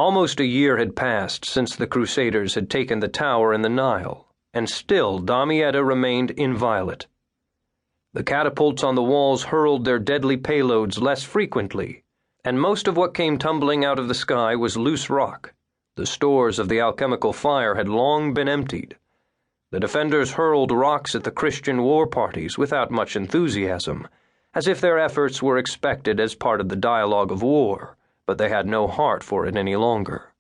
Almost a year had passed since the Crusaders had taken the tower in the Nile, and still Damietta remained inviolate. The catapults on the walls hurled their deadly payloads less frequently, and most of what came tumbling out of the sky was loose rock. The stores of the alchemical fire had long been emptied. The defenders hurled rocks at the Christian war parties without much enthusiasm, as if their efforts were expected as part of the dialogue of war, but they had no heart for it any longer.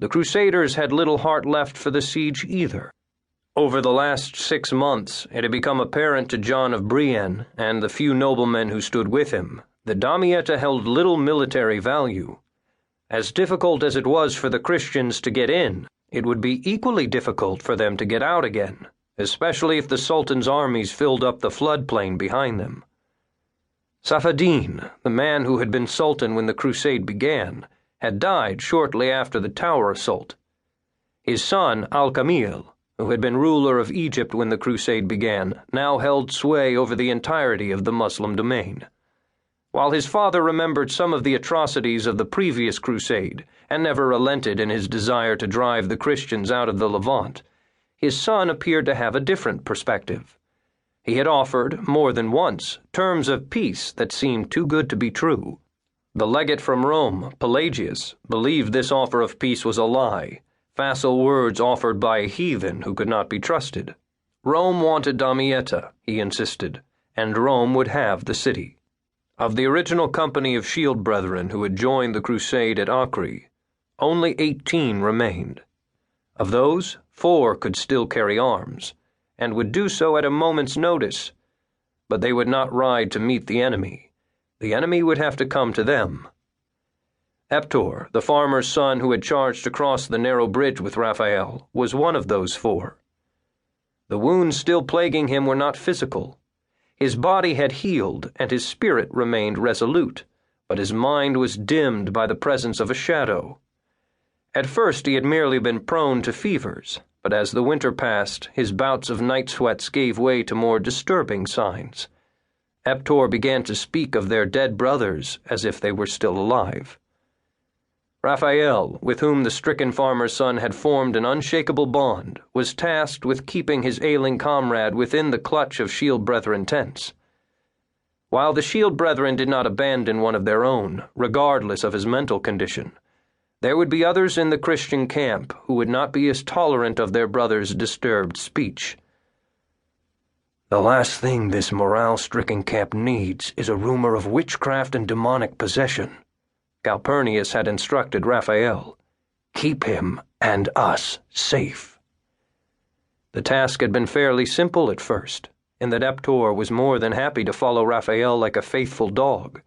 The Crusaders had little heart left for the siege either. Over the last 6 months, it had become apparent to John of Brienne and the few noblemen who stood with him that Damietta held little military value. As difficult as it was for the Christians to get in, it would be equally difficult for them to get out again, especially if the Sultan's armies filled up the floodplain behind them. Safaddin, the man who had been Sultan when the crusade began, had died shortly after the tower assault. His son, Al-Kamil, who had been ruler of Egypt when the crusade began, now held sway over the entirety of the Muslim domain. While his father remembered some of the atrocities of the previous crusade and never relented in his desire to drive the Christians out of the Levant, his son appeared to have a different perspective. He had offered, more than once, terms of peace that seemed too good to be true. The legate from Rome, Pelagius, believed this offer of peace was a lie, facile words offered by a heathen who could not be trusted. Rome wanted Damietta, he insisted, and Rome would have the city. Of the original company of shield brethren who had joined the crusade at Acre, only 18 remained. Of those, 4 could still carry arms, and would do so at a moment's notice, but they would not ride to meet the enemy. The enemy would have to come to them. Eptor, the farmer's son who had charged across the narrow bridge with Raphael, was one of those 4. The wounds still plaguing him were not physical. His body had healed, and his spirit remained resolute, but his mind was dimmed by the presence of a shadow. At first he had merely been prone to fevers, but as the winter passed, his bouts of night sweats gave way to more disturbing signs. Eptor began to speak of their dead brothers as if they were still alive. Raphael, with whom the stricken farmer's son had formed an unshakable bond, was tasked with keeping his ailing comrade within the clutch of shield brethren tents. While the shield brethren did not abandon one of their own, regardless of his mental condition, there would be others in the Christian camp who would not be as tolerant of their brother's disturbed speech. "The last thing this morale-stricken camp needs is a rumor of witchcraft and demonic possession," Calpurnius had instructed Raphael. "Keep him and us safe." The task had been fairly simple at first, in that Eptor was more than happy to follow Raphael like a faithful dog.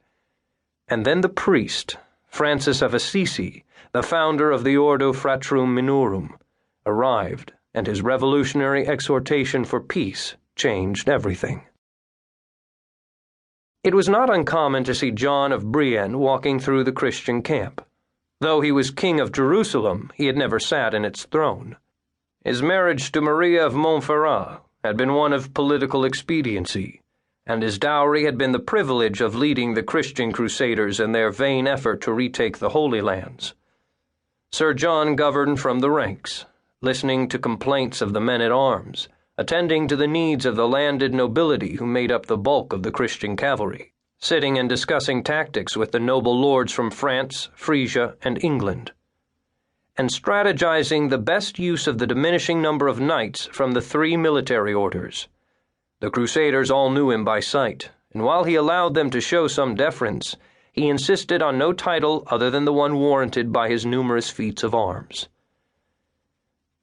And then the priest, Francis of Assisi, the founder of the Ordo Fratrum Minorum, arrived, and his revolutionary exhortation for peace changed everything. It was not uncommon to see John of Brienne walking through the Christian camp. Though he was king of Jerusalem, he had never sat in its throne. His marriage to Maria of Montferrat had been one of political expediency, and his dowry had been the privilege of leading the Christian crusaders in their vain effort to retake the Holy Lands. Sir John governed from the ranks, listening to complaints of the men-at-arms, attending to the needs of the landed nobility who made up the bulk of the Christian cavalry, sitting and discussing tactics with the noble lords from France, Frisia, and England, and strategizing the best use of the diminishing number of knights from the 3 military orders. The Crusaders all knew him by sight, and while he allowed them to show some deference, he insisted on no title other than the one warranted by his numerous feats of arms.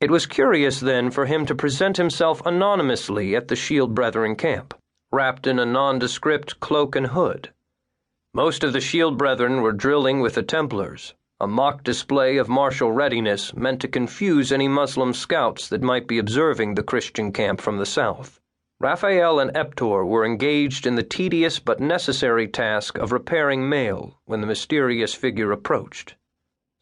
It was curious, then, for him to present himself anonymously at the Shield Brethren camp, wrapped in a nondescript cloak and hood. Most of the Shield Brethren were drilling with the Templars, a mock display of martial readiness meant to confuse any Muslim scouts that might be observing the Christian camp from the south. Raphael and Eptor were engaged in the tedious but necessary task of repairing mail when the mysterious figure approached.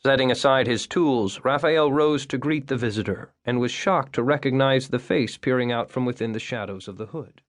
Setting aside his tools, Raphael rose to greet the visitor and was shocked to recognize the face peering out from within the shadows of the hood.